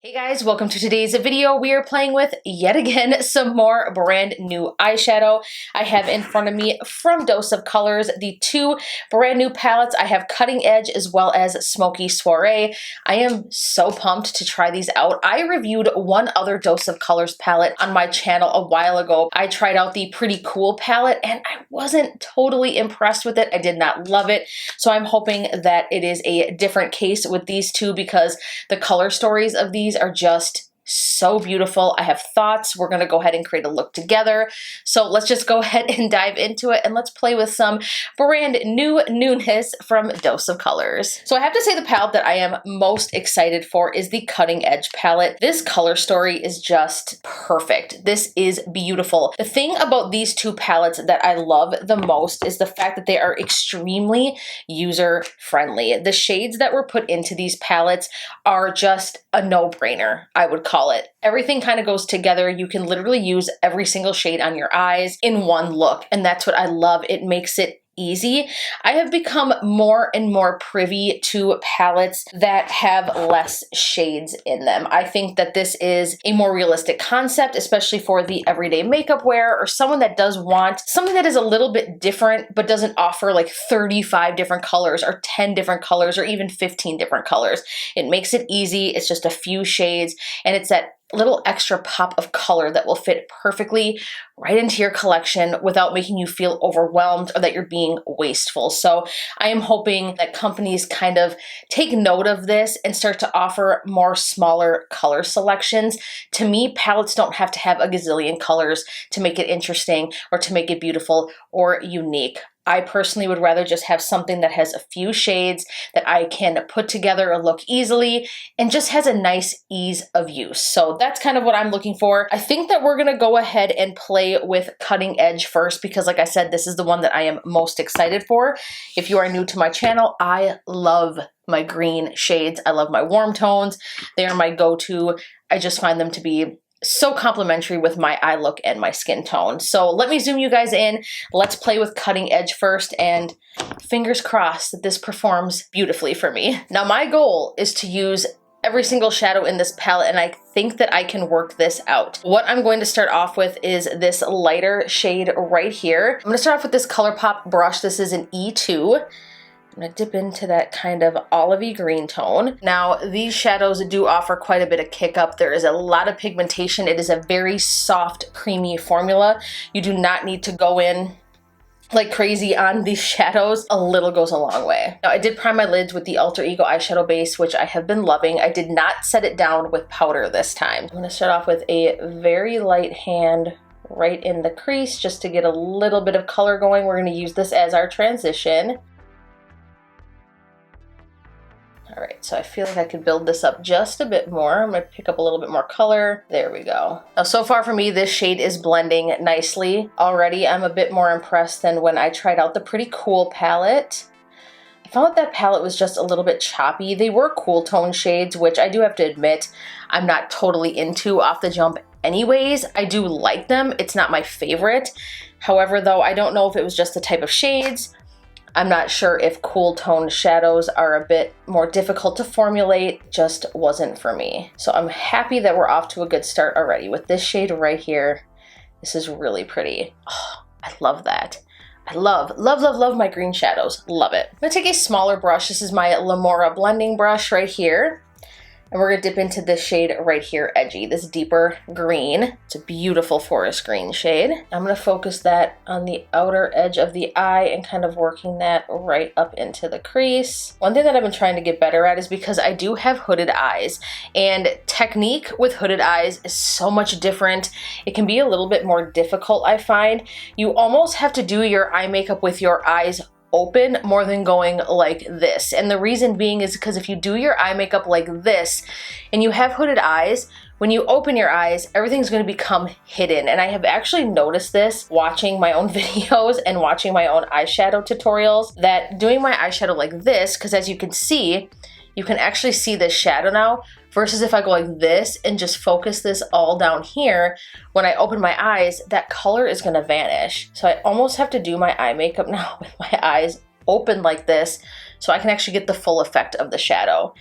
Hey guys, welcome to today's video. We are playing with, yet again, some more brand new eyeshadow. I have in front of me from Dose of Colors the two brand new palettes. I have Cutting Edge as well as Smokey Soirée. I am so pumped to try these out. I reviewed one other Dose of Colors palette on my channel a while ago. I tried out the Pretty Cool palette and I wasn't totally impressed with it. I did not love it. So I'm hoping that it is a different case with these two because the color stories of these are just so beautiful. I have thoughts. We're going to go ahead and create a look together. So let's just go ahead and dive into it and let's play with some brand new newness from Dose of Colors. So I have to say the palette that I am most excited for is the Cutting Edge palette. This color story is just perfect. This is beautiful. The thing about these two palettes that I love the most is the fact that they are extremely user-friendly. The shades that were put into these palettes are just a no-brainer, I would call it. Everything kind of goes together. You can literally use every single shade on your eyes in one look, and that's what I love. It makes it easy. I have become more and more privy to palettes that have less shades in them. I think that this is a more realistic concept, especially for the everyday makeup wear or someone that does want something that is a little bit different but doesn't offer like 35 different colors or 10 different colors or even 15 different colors. It makes it easy. It's just a few shades and it's that little extra pop of color that will fit perfectly right into your collection without making you feel overwhelmed or that you're being wasteful. So I am hoping that companies kind of take note of this and start to offer more smaller color selections. To me, palettes don't have to have a gazillion colors to make it interesting or to make it beautiful or unique. I personally would rather just have something that has a few shades that I can put together a look easily and just has a nice ease of use. So that's kind of what I'm looking for. I think that we're gonna go ahead and play with Cutting Edge first because like I said, this is the one that I am most excited for. If you are new to my channel, I love my green shades. I love my warm tones. They are my go-to. I just find them to be so complementary with my eye look and my skin tone. So let me zoom you guys in. Let's play with Cutting Edge first and fingers crossed that this performs beautifully for me. Now my goal is to use every single shadow in this palette and I think that I can work this out. What I'm going to start off with is this lighter shade right here. I'm going to start off with this ColourPop brush. This is an E2. I'm gonna dip into that kind of olivey green tone. Now, these shadows do offer quite a bit of kick up. There is a lot of pigmentation. It is a very soft, creamy formula. You do not need to go in like crazy on these shadows. A little goes a long way. Now, I did prime my lids with the Alter Ego eyeshadow base, which I have been loving. I did not set it down with powder this time. I'm gonna start off with a very light hand right in the crease just to get a little bit of color going. We're gonna use this as our transition. All right, so I feel like I could build this up just a bit more. I'm gonna pick up a little bit more color. There we go. Now, so far for me, this shade is blending nicely. Already, I'm a bit more impressed than when I tried out the Pretty Cool palette. I found that palette was just a little bit choppy. They were cool tone shades, which I do have to admit, I'm not totally into off the jump anyways. I do like them. It's not my favorite. However, though, I don't know if it was just the type of shades. I'm not sure if cool toned shadows are a bit more difficult to formulate, just wasn't for me. So I'm happy that we're off to a good start already with this shade right here. This is really pretty. Oh, I love that. I love my green shadows. Love it. I'm gonna take a smaller brush. This is my Lamora blending brush right here. And we're gonna dip into this shade right here, Edgy, this deeper green. It's a beautiful forest green shade. I'm gonna focus that on the outer edge of the eye and kind of working that right up into the crease. One thing that I've been trying to get better at is because I do have hooded eyes, and technique with hooded eyes is so much different. It can be a little bit more difficult, I find. You almost have to do your eye makeup with your eyes open more than going like this. And the reason being is because if you do your eye makeup like this and you have hooded eyes, when you open your eyes, everything's going to become hidden. And I have actually noticed this watching my own videos and watching my own eyeshadow tutorials, that doing my eyeshadow like this, because as you can see, you can actually see this shadow now, versus if I go like this and just focus this all down here, when I open my eyes, that color is gonna vanish. So I almost have to do my eye makeup now with my eyes open like this so I can actually get the full effect of the shadow.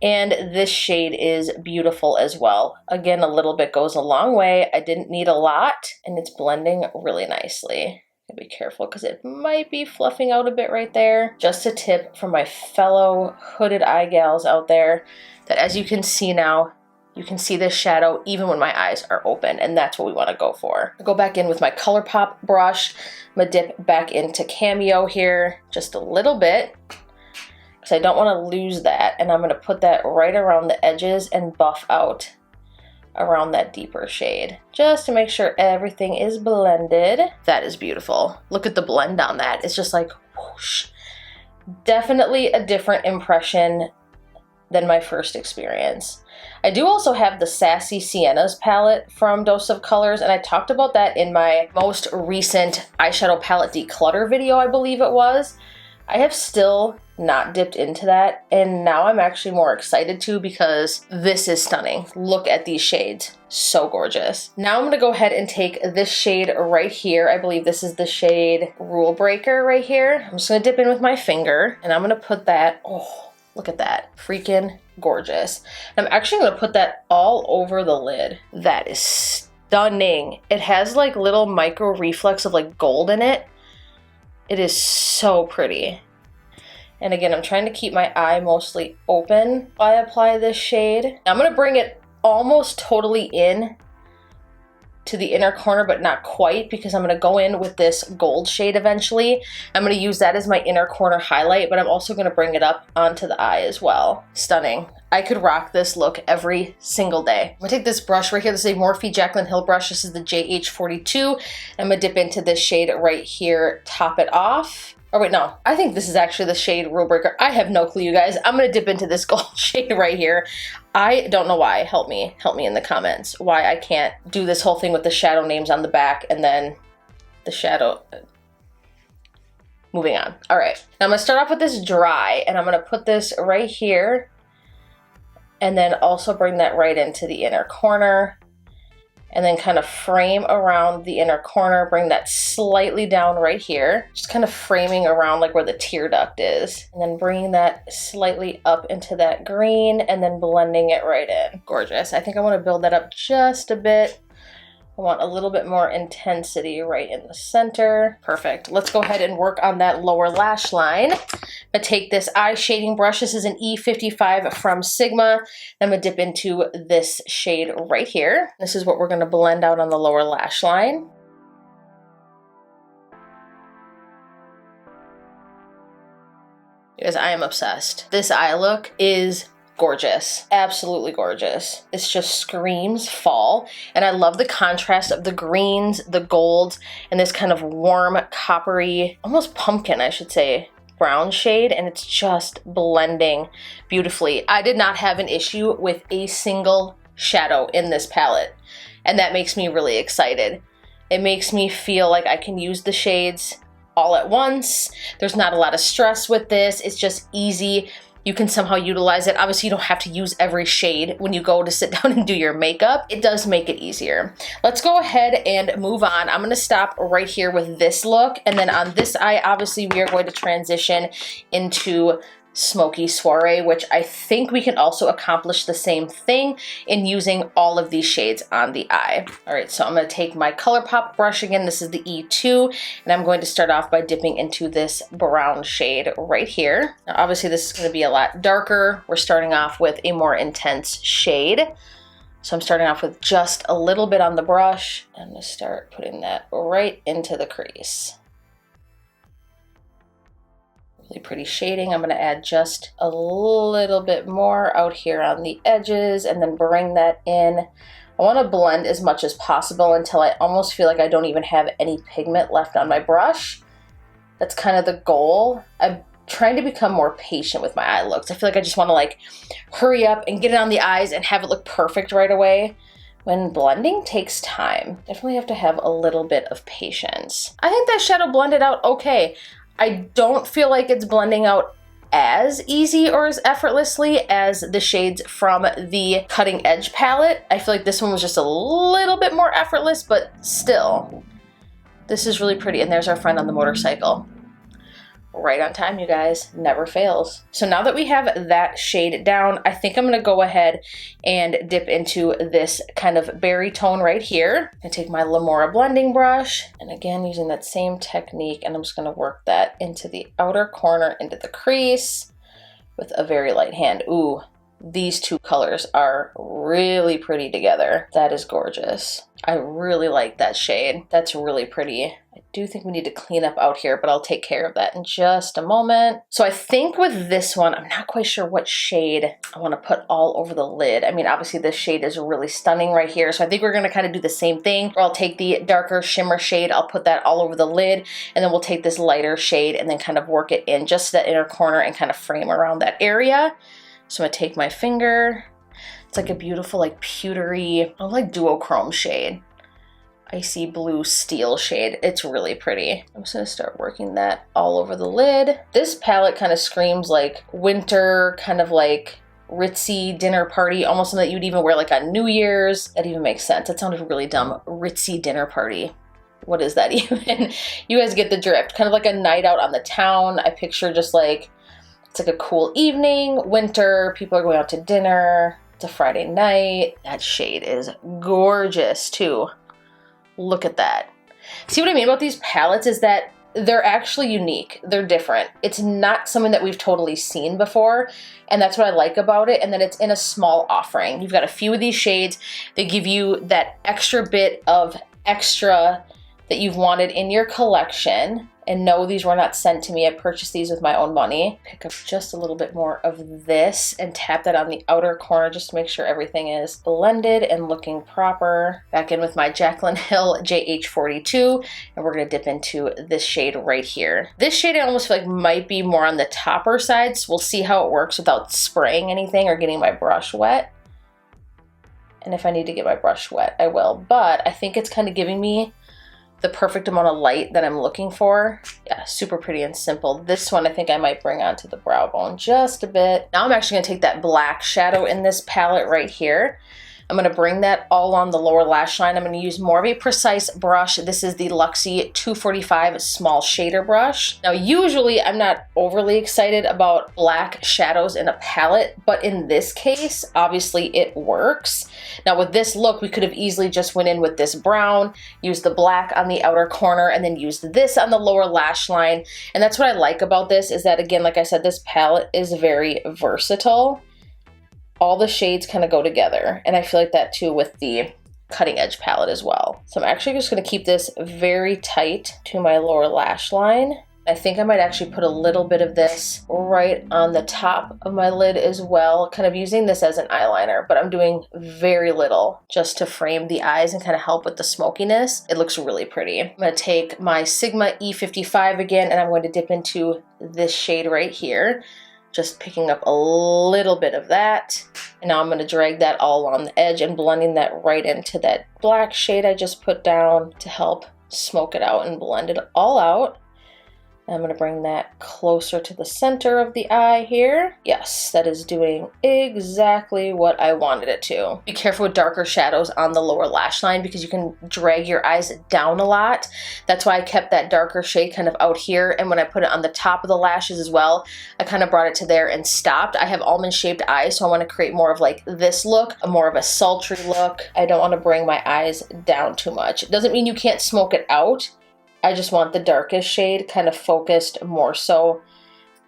And this shade is beautiful as well. Again, a little bit goes a long way. I didn't need a lot, and it's blending really nicely. Be careful because it might be fluffing out a bit right there. Just a tip from my fellow hooded eye gals out there that as you can see now, you can see this shadow even when my eyes are open, and that's what we want to go for. I'll go back in with my ColourPop brush. I'm gonna dip back into Cameo here just a little bit because I don't want to lose that, and I'm gonna put that right around the edges and buff out around that deeper shade just to make sure everything is blended. That is beautiful. Look at the blend on that. It's just like whoosh. Definitely a different impression than my first experience. I do also have the Sassy Siennas palette from Dose of Colors, and I talked about that in my most recent eyeshadow palette declutter video, I believe it was. I have still not dipped into that, and now I'm actually more excited to because this is stunning. Look at these shades, so gorgeous. Now I'm gonna go ahead and take this shade right here. I believe this is the shade Rule Breaker right here. I'm just gonna dip in with my finger, and I'm gonna put that, oh, look at that, freaking gorgeous. And I'm actually gonna put that all over the lid. That is stunning. It has like little micro reflex of like gold in it. It is so pretty. And again, I'm trying to keep my eye mostly open while I apply this shade. I'm gonna bring it almost totally in to the inner corner, but not quite, because I'm gonna go in with this gold shade eventually. I'm gonna use that as my inner corner highlight, but I'm also gonna bring it up onto the eye as well. Stunning. I could rock this look every single day. I'm gonna take this brush right here. This is a Morphe Jaclyn Hill brush. This is the JH42. I'm gonna dip into this shade right here, top it off. Oh wait, no, I think this is actually the shade Rule Breaker. I have no clue, you guys. I'm gonna dip into this gold shade right here. I don't know why. Help me in the comments why I can't do this whole thing with the shadow names on the back and then the shadow. Moving on. All right, now I'm gonna start off with this dry, and I'm gonna put this right here, and then also bring that right into the inner corner, and then kind of frame around the inner corner, bring that slightly down right here, just kind of framing around like where the tear duct is, and then bringing that slightly up into that green, and then blending it right in. Gorgeous. I think I want to build that up just a bit. I want a little bit more intensity right in the center. Perfect. Let's go ahead and work on that lower lash line. I'm gonna take this eye shading brush. This is an E55 from Sigma. I'm gonna dip into this shade right here. This is what we're gonna blend out on the lower lash line. Because I am obsessed. This eye look is gorgeous, absolutely gorgeous. This just screams fall, and I love the contrast of the greens, the golds, and this kind of warm, coppery, almost pumpkin, I should say, brown shade, and it's just blending beautifully. I did not have an issue with a single shadow in this palette, and that makes me really excited. It makes me feel like I can use the shades all at once. There's not a lot of stress with this. It's just easy. You can somehow utilize it. Obviously, you don't have to use every shade when you go to sit down and do your makeup. It does make it easier. Let's go ahead and move on. I'm gonna stop right here with this look, and then on this eye, obviously, we are going to transition into Smokey Soirée, which I think we can also accomplish the same thing in using all of these shades on the eye. All right, so I'm gonna take my ColourPop brush again. This is the E2, and I'm going to start off by dipping into this brown shade right here. Now, obviously, this is gonna be a lot darker. We're starting off with a more intense shade. So I'm starting off with just a little bit on the brush. I'm gonna start putting that right into the crease. Really pretty shading. I'm going to add just a little bit more out here on the edges and then bring that in. I want to blend as much as possible until I almost feel like I don't even have any pigment left on my brush. That's kind of the goal. I'm trying to become more patient with my eye looks. I feel like I just want to like hurry up and get it on the eyes and have it look perfect right away. When blending takes time, definitely have to have a little bit of patience. I think that shadow blended out okay. I don't feel like it's blending out as easy or as effortlessly as the shades from the Cutting Edge palette. I feel like this one was just a little bit more effortless, but still, this is really pretty. And there's our friend on the motorcycle. right on time, you guys. Never fails. So now that we have that shade down, I think I'm gonna go ahead and dip into this kind of berry tone right here. I take my Lamora blending brush, and again, using that same technique, and I'm just gonna work that into the outer corner, into the crease with a very light hand. Ooh, these two colors are really pretty together. That is gorgeous. I really like that shade. That's really pretty. I do think we need to clean up out here, but I'll take care of that in just a moment. So I think with this one, I'm not quite sure what shade I want to put all over the lid. I mean, obviously this shade is really stunning right here. So I think we're going to kind of do the same thing, where I'll take the darker shimmer shade, I'll put that all over the lid, and then we'll take this lighter shade and then kind of work it in just to that inner corner and kind of frame around that area. So I'm gonna take my finger. It's like a beautiful, like pewtery, like duochrome shade. Icy blue steel shade. It's really pretty. I'm just gonna start working that all over the lid. This palette kind of screams like winter, kind of like ritzy dinner party, almost something that you'd even wear like on New Year's. That even makes sense. That sounded really dumb. Ritzy dinner party. What is that even? You guys get the drift. Kind of like a night out on the town. I picture just like, it's like a cool evening, winter, people are going out to dinner, it's a Friday night. That shade is gorgeous too. Look at that. See what I mean about these palettes is that they're actually unique. They're different. It's not something that we've totally seen before, and that's what I like about it, and that it's in a small offering. You've got a few of these shades. They give you that extra bit of extra that you've wanted in your collection. And no, these were not sent to me. I purchased these with my own money. Pick up just a little bit more of this and tap that on the outer corner just to make sure everything is blended and looking proper. Back in with my Jaclyn Hill JH42, and we're gonna dip into this shade right here. This shade I almost feel like might be more on the topper side, so we'll see how it works without spraying anything or getting my brush wet. And if I need to get my brush wet, I will. But I think it's kind of giving me the perfect amount of light that I'm looking for. Yeah, super pretty and simple. This one I think I might bring onto the brow bone just a bit. Now I'm actually gonna take that black shadow in this palette right here. I'm gonna bring that all on the lower lash line. I'm gonna use more of a precise brush. This is the Luxie 245 small shader brush. Now, usually I'm not overly excited about black shadows in a palette, but in this case, obviously it works. Now with this look, we could have easily just went in with this brown, used the black on the outer corner, and then used this on the lower lash line. And that's what I like about this is that, again, like I said, this palette is very versatile. All the shades kind of go together. And I feel like that too with the cutting edge palette as well. So I'm actually just gonna keep this very tight to my lower lash line. I think I might actually put a little bit of this right on the top of my lid as well, kind of using this as an eyeliner, but I'm doing very little just to frame the eyes and kind of help with the smokiness. It looks really pretty. I'm gonna take my Sigma E55 again, and I'm going to dip into this shade right here. Just picking up a little bit of that. And now I'm gonna drag that all along the edge and blending that right into that black shade I just put down to help smoke it out and blend it all out. And I'm gonna bring that closer to the center of the eye here. Yes, that is doing exactly what I wanted it to. Be careful with darker shadows on the lower lash line because you can drag your eyes down a lot. That's why I kept that darker shade kind of out here. And when I put it on the top of the lashes as well, I kind of brought it to there and stopped. I have almond shaped eyes, so I wanna create more of like this look, more of a sultry look. I don't wanna bring my eyes down too much. It doesn't mean you can't smoke it out. I just want the darkest shade kind of focused more so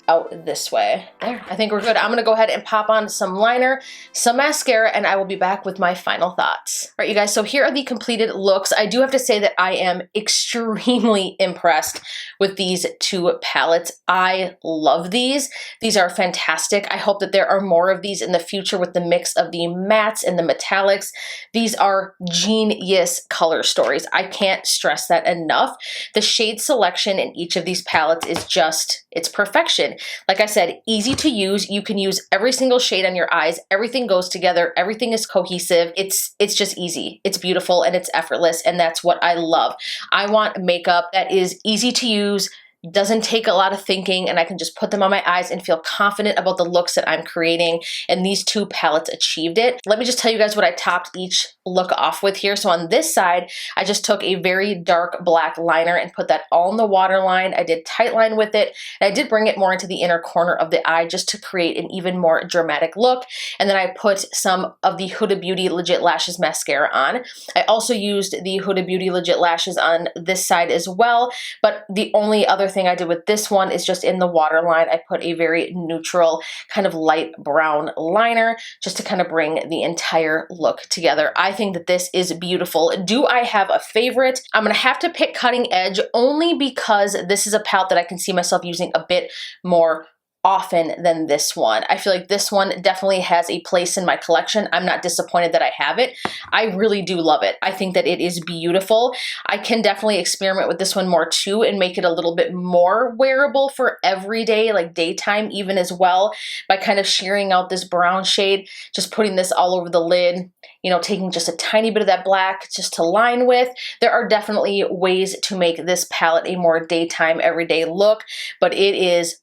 out this way. There, I think we're good. I'm gonna go ahead and pop on some liner, some mascara, and I will be back with my final thoughts. All right, you guys, so here are the completed looks. I do have to say that I am extremely impressed with these two palettes. I love these. These are fantastic. I hope that there are more of these in the future with the mix of the mattes and the metallics. These are genius color stories. I can't stress that enough. The shade selection in each of these palettes is just, it's perfection. Like I said, easy to use. You can use every single shade on your eyes. Everything goes together. Everything is cohesive. It's just easy. It's beautiful and it's effortless, and that's what I love. I want makeup that is easy to use, doesn't take a lot of thinking, and I can just put them on my eyes and feel confident about the looks that I'm creating, and these two palettes achieved it. Let me just tell you guys what I topped each look off with here. So on this side, I just took a very dark black liner and put that all in the waterline. I did tight line with it, and I did bring it more into the inner corner of the eye just to create an even more dramatic look. And then I put some of the Huda Beauty Legit Lashes mascara on. I also used the Huda Beauty Legit Lashes on this side as well, but the only other thing I did with this one is just in the waterline, I put a very neutral kind of light brown liner just to kind of bring the entire look together. I think that this is beautiful. Do I have a favorite? I'm gonna have to pick Cutting Edge only because this is a palette that I can see myself using a bit more often than this one. I feel like this one definitely has a place in my collection. I'm not disappointed that I have it. I really do love it. I think that it is beautiful. I can definitely experiment with this one more too and make it a little bit more wearable for everyday, like daytime even as well, by kind of shearing out this brown shade, just putting this all over the lid, you know, taking just a tiny bit of that black just to line with. There are definitely ways to make this palette a more daytime, everyday look, but it is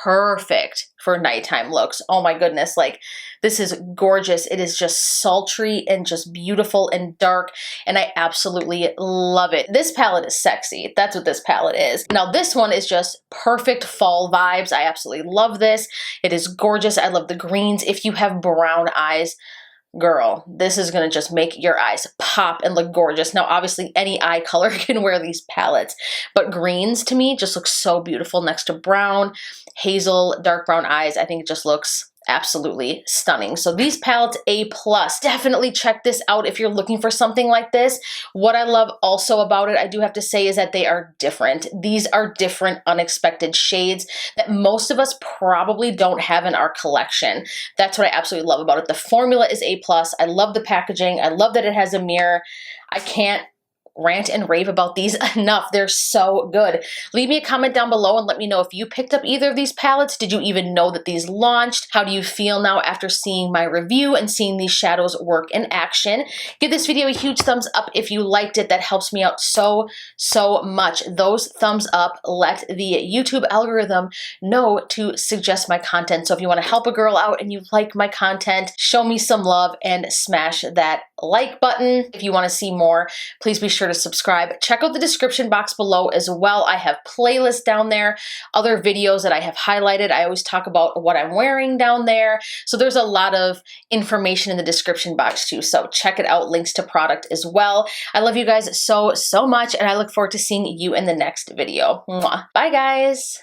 perfect for nighttime looks. Oh my goodness, like this is gorgeous. It is just sultry and just beautiful and dark, and I absolutely love it. This palette is sexy. That's what this palette is. Now this one is just perfect fall vibes. I absolutely love this. It is gorgeous. I love the greens. If you have brown eyes, girl, this is gonna just make your eyes pop and look gorgeous. Now, obviously, any eye color can wear these palettes, but greens to me just look so beautiful next to brown, hazel, dark brown eyes. I think it just looks absolutely stunning. So these palettes, A+. Definitely check this out if you're looking for something like this. What I love also about it, I do have to say, is that they are different. These are different, unexpected shades that most of us probably don't have in our collection. That's what I absolutely love about it. The formula is A+. I love the packaging. I love that it has a mirror. I can't rant and rave about these enough. They're so good. Leave me a comment down below and let me know if you picked up either of these palettes. Did you even know that these launched? How do you feel now after seeing my review and seeing these shadows work in action? Give this video a huge thumbs up if you liked it. That helps me out so much. Those thumbs up let the YouTube algorithm know to suggest my content. So if you want to help a girl out and you like my content, show me some love and smash that like button. If you want to see more, please be sure to subscribe. Check out the description box below as well. I have playlists down there, other videos that I have highlighted. I always talk about what I'm wearing down there. So there's a lot of information in the description box too. So check it out, links to product as well. I love you guys so much, and I look forward to seeing you in the next video. Mwah. Bye guys.